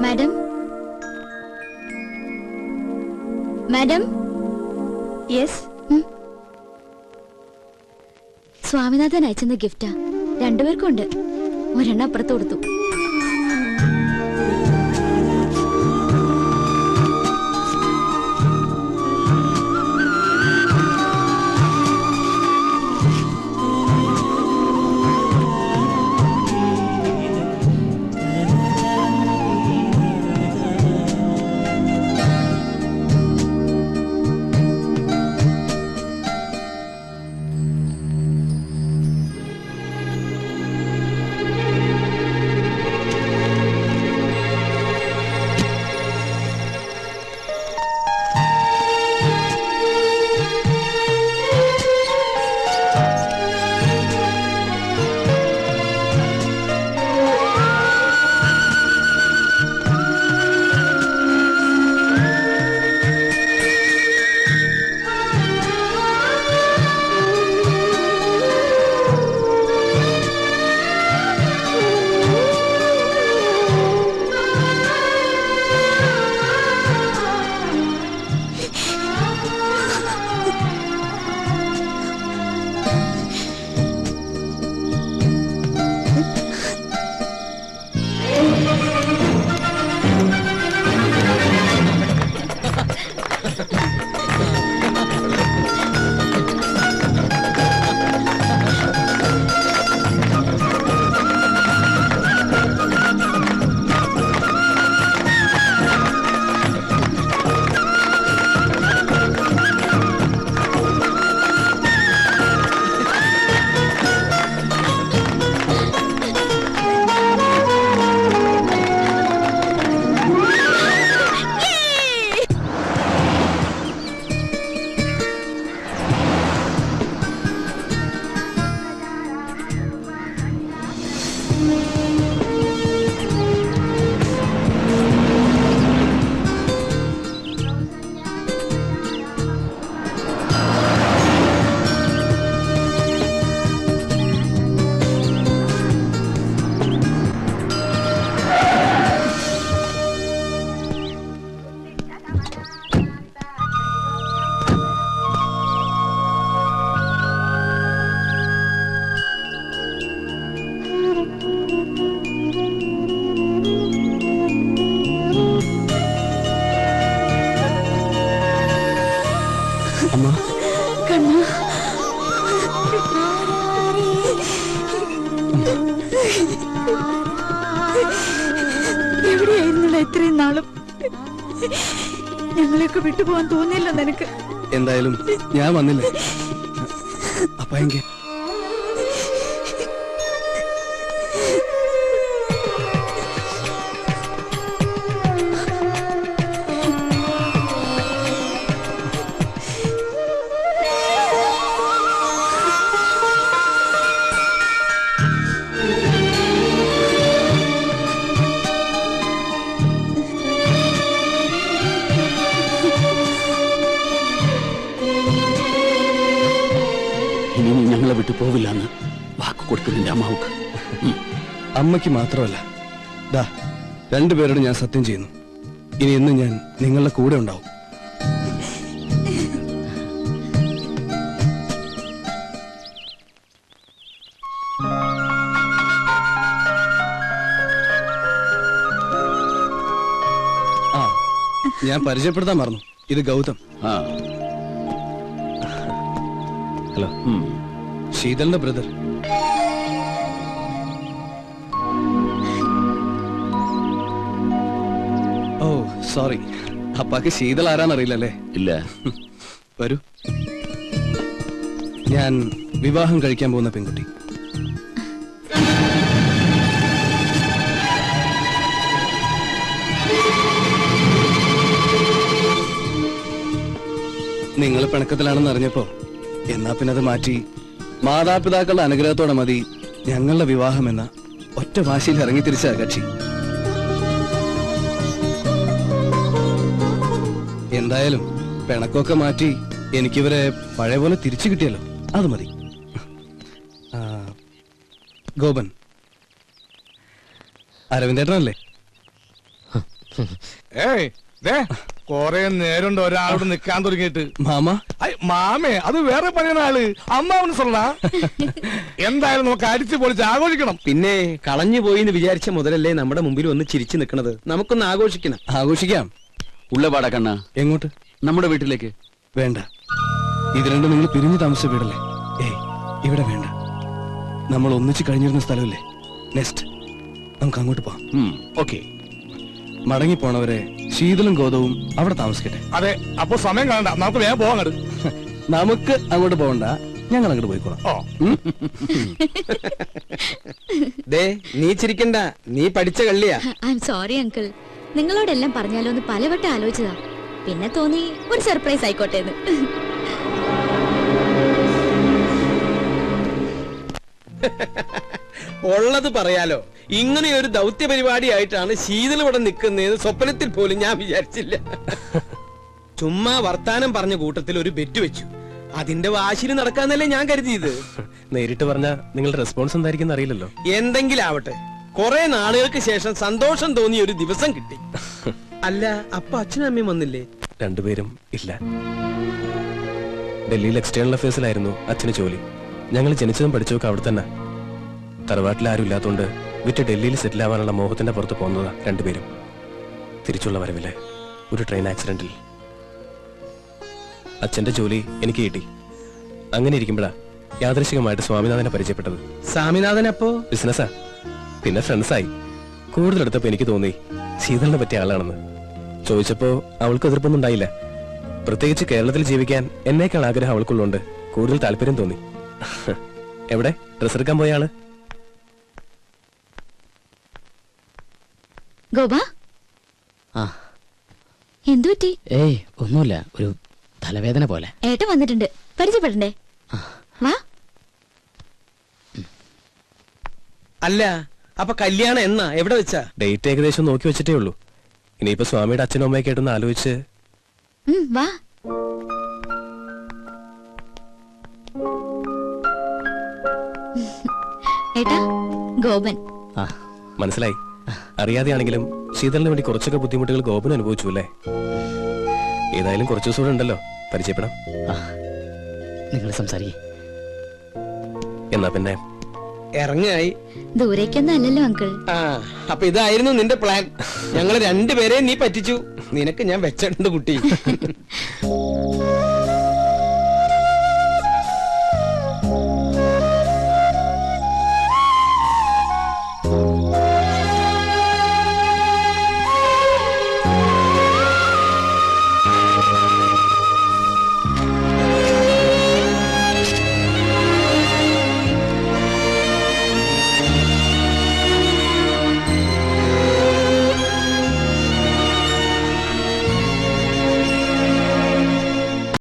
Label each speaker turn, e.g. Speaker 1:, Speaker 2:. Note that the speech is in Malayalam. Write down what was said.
Speaker 1: Madam, madam.
Speaker 2: യെസ്.
Speaker 1: സ്വാമിനാഥൻ അയച്ചെന്ന ഗിഫ്റ്റാ. രണ്ടുപേർക്കും ഉണ്ട്. ഒരെണ്ണം അപ്പുറത്ത് കൊടുത്തു.
Speaker 2: എവിടെയായിരുന്നില്ല ഇത്രയും നാളും? ഞങ്ങളെയൊക്കെ വിട്ടുപോകാൻ തോന്നിയില്ല നിനക്ക്?
Speaker 3: എന്തായാലും ഞാൻ വന്നില്ലേ. അപ്പൊ എങ്കിൽ
Speaker 4: ഞങ്ങളെ വിട്ടു പോവില്ലെന്ന് വാക്ക് കൊടുക്കുന്നുണ്ട് അമ്മാവുക്ക്.
Speaker 3: അമ്മയ്ക്ക് മാത്രമല്ല, ദാ രണ്ടുപേരോട് ഞാൻ സത്യം ചെയ്യുന്നു, ഇനി എന്നും ഞാൻ നിങ്ങളുടെ കൂടെ ഉണ്ടാവും. ആ, ഞാൻ പരിചയപ്പെടുത്താൻ മറന്നു. ഇത് ഗൗതം. ഹലോ, ശീതലിന്റെ ബ്രദർ. ഓ സോറി, അപ്പാക്ക് ശീതൾ ആരാന്നറിയില്ലല്ലേ?
Speaker 4: ഇല്ല.
Speaker 3: വരൂ. ഞാൻ വിവാഹം കഴിക്കാൻ പോകുന്ന പെൺകുട്ടി. നിങ്ങൾ പിണക്കത്തിലാണെന്ന് അറിഞ്ഞപ്പോ എന്നാ പിന്നെ അത് മാറ്റി മാതാപിതാക്കളുടെ അനുഗ്രഹത്തോടെ മതി ഞങ്ങളുടെ വിവാഹം എന്ന ഒറ്റ വാശിയിൽ ഇറങ്ങി തിരിച്ച കക്ഷി. എന്തായാലും പിണക്കൊക്കെ മാറ്റി എനിക്കിവരെ പഴയ പോലെ തിരിച്ചു കിട്ടിയല്ലോ, അത് മതി. ഗോപൻ, അരവിന്ദേട്ടനല്ലേ?
Speaker 5: ഏയ് ദേ കൊറേ നേരമുണ്ട് ഒരാളോട് നിക്കാൻ തുടങ്ങിയിട്ട്.
Speaker 3: മാമ
Speaker 5: മാമേ അത് വേറെ പണിയുന്ന ആള് അമ്മാവന് சொல்றா. എന്തായാലും നമുക്ക് അടിച്ചു പൊളിച്ച് ആഘോഷിക്കണം.
Speaker 6: പിന്നെ കളഞ്ഞു പോയി എന്ന് വിചാരിച്ച മുതലല്ലേ നമ്മുടെ മുമ്പിൽ വന്ന് ചിരിച്ചു നിൽക്കണത്. നമുക്കൊന്ന് ആഘോഷിക്കണം.
Speaker 3: ആഘോഷിക്കാം.
Speaker 4: ഉള്ളപാടാ കണ്ണ,
Speaker 3: എങ്ങോട്ട്?
Speaker 4: നമ്മുടെ വീട്ടിലേക്ക്.
Speaker 3: വേണ്ട, ഇത് രണ്ടും നിങ്ങൾ പിരിഞ്ഞു താമസിച്ച വീടല്ലേ. ഏയ് ഇവിടെ വേണ്ട, നമ്മൾ ഒന്നിച്ച് കഴിഞ്ഞിരുന്ന സ്ഥലമല്ലേ. നെക്സ്റ്റ് നമുക്ക് അങ്ങോട്ട് പോവാം.
Speaker 4: ഓക്കെ.
Speaker 3: മടങ്ങിപ്പോണവരെ ശീതളും ഗോതവും അവിടെ താമസിക്കട്ടെ.
Speaker 5: അതെ, അപ്പൊ സമയം കാണണ്ട, നമുക്ക് വേഗം പോവാൻ.
Speaker 3: നമുക്ക് അങ്ങോട്ട് പോകണ്ട, ഞങ്ങൾ അങ്ങോട്ട് പോയിക്കോളാം.
Speaker 5: ഓ
Speaker 6: ദേ നീ ചിരിക്കണ്ട, നീ പഠിച്ച കള്ളിയാ.
Speaker 1: ഐ എം സോറി അങ്കിൾ, നിങ്ങളോടെല്ലാം പറഞ്ഞാലോ എന്ന് പലവട്ടം ആലോചിച്ചതാ. പിന്നെ തോന്നി ഒരു സർപ്രൈസ് ആയിക്കോട്ടെ എന്ന്.
Speaker 6: ഉള്ളത് പറയാലോ, ഇങ്ങനെ ഒരു ദൗത്യ പരിപാടിയായിട്ടാണ് ശീതൾ ഇവിടെ നിൽക്കുന്നതെന്ന് സ്വപ്നത്തിൽ പോലും ഞാൻ വിചാരിച്ചില്ല. ചുമ്മാ വർത്താനം പറഞ്ഞ കൂട്ടത്തിൽ ഒരു ബെറ്റ് വെച്ചു. അതിന്റെ വാശിയിൽ നടക്കാന്നല്ലേ ഞാൻ കരുതിയത്.
Speaker 3: നേരിട്ട് പറഞ്ഞ നിങ്ങളുടെ റെസ്പോൺസ് എന്തായിരിക്കും അറിയില്ലല്ലോ.
Speaker 6: എന്തെങ്കിലും ആവട്ടെ, കുറെ നാളുകൾക്ക് ശേഷം സന്തോഷം തോന്നിയ ഒരു ദിവസം കിട്ടി. അല്ല, അപ്പൊ അച്ഛനും അമ്മയും വന്നില്ലേ?
Speaker 3: രണ്ടുപേരും ഇല്ല. ഡൽഹിയിൽ എക്സ്റ്റേണൽ അഫയേഴ്സിലായിരുന്നു അച്ഛന് ജോലി. ഞങ്ങൾ ജനിച്ചതും പഠിച്ചതൊക്കെ അവിടെ തന്നെ. തറവാട്ടിൽ ആരും ഇല്ലാത്തതുകൊണ്ട് വിറ്റ് ഡൽഹിയിൽ സെറ്റിൽ ആവാനുള്ള മോഹത്തിന്റെ പുറത്ത് പോകുന്നതാ രണ്ടുപേരും. തിരിച്ചുള്ള വരവില് ഒരു ട്രെയിൻ ആക്സിഡന്റിൽ അച്ഛന്റെ ജോലി എനിക്ക് കിട്ടി. അങ്ങനെ ഇരിക്കുമ്പോഴാ യാദൃശികമായിട്ട് സ്വാമിനാഥനെ പരിചയപ്പെട്ടത്.
Speaker 6: സ്വാമിനാഥൻ അപ്പോ
Speaker 3: ബിസിനസ്സാ, പിന്നെ ഫ്രണ്ട്സായി. കൂടുതലെടുത്തപ്പോ എനിക്ക് തോന്നി ശീതളിനെ പറ്റിയ ആളാണെന്ന്. ചോദിച്ചപ്പോ അവൾക്ക് എതിർപ്പൊന്നും ഉണ്ടായില്ല. പ്രത്യേകിച്ച് കേരളത്തിൽ ജീവിക്കാൻ എന്നേക്കാൾ ആഗ്രഹം അവൾക്കുള്ളതുകൊണ്ട് കൂടുതൽ താല്പര്യം തോന്നി. എവിടെ ഡ്രസ് എടുക്കാൻ പോയ ആള്?
Speaker 1: ഗോപ, എന്തു പറ്റി?
Speaker 4: ഏയ് ഒന്നുമില്ല, ഒരു തലവേദന പോലെ.
Speaker 1: ഏട്ടൻ വന്നിട്ടുണ്ട്, പരിചയപ്പെടണ്ടേ? വാ.
Speaker 6: അല്ല, അപ്പൊ കല്യാണം എന്നാ, എവിടെ വെച്ചാ?
Speaker 3: ഡേറ്റ് ഏകദേശം നോക്കി വെച്ചിട്ടേ ഉള്ളൂ. ഇനിയിപ്പോ സ്വാമിയുടെ അച്ഛനും അമ്മയൊക്കെ ആയിട്ടൊന്ന് ആലോചിച്ച്.
Speaker 1: വാ. ഏട്ടാ, ഗോപൻ.
Speaker 3: മനസ്സിലായി. അറിയാതെയാണെങ്കിലും ശീതളിന് വേണ്ടി കുറച്ചൊക്കെ ബുദ്ധിമുട്ടുകൾ ഗോപൻ അനുഭവിച്ചു അല്ലേ? ഏതായാലും കുറച്ചു ദിവസം കൂടെ ഉണ്ടല്ലോ, പരിചയപ്പെടാം.
Speaker 4: നിങ്ങൾ സംസാരിക്കേ.
Speaker 3: എന്നാ പിന്നെ
Speaker 6: ഇറങ്ങായി.
Speaker 1: ദൂരേക്കൊന്നും അല്ലല്ലോ അങ്കിൾ.
Speaker 6: ആ, അപ്പൊ ഇതായിരുന്നു നിന്റെ പ്ലാൻ. ഞങ്ങള് രണ്ടുപേരെയും നീ പറ്റിച്ചു. നിനക്ക് ഞാൻ വെച്ചിട്ടുണ്ട് കുട്ടി.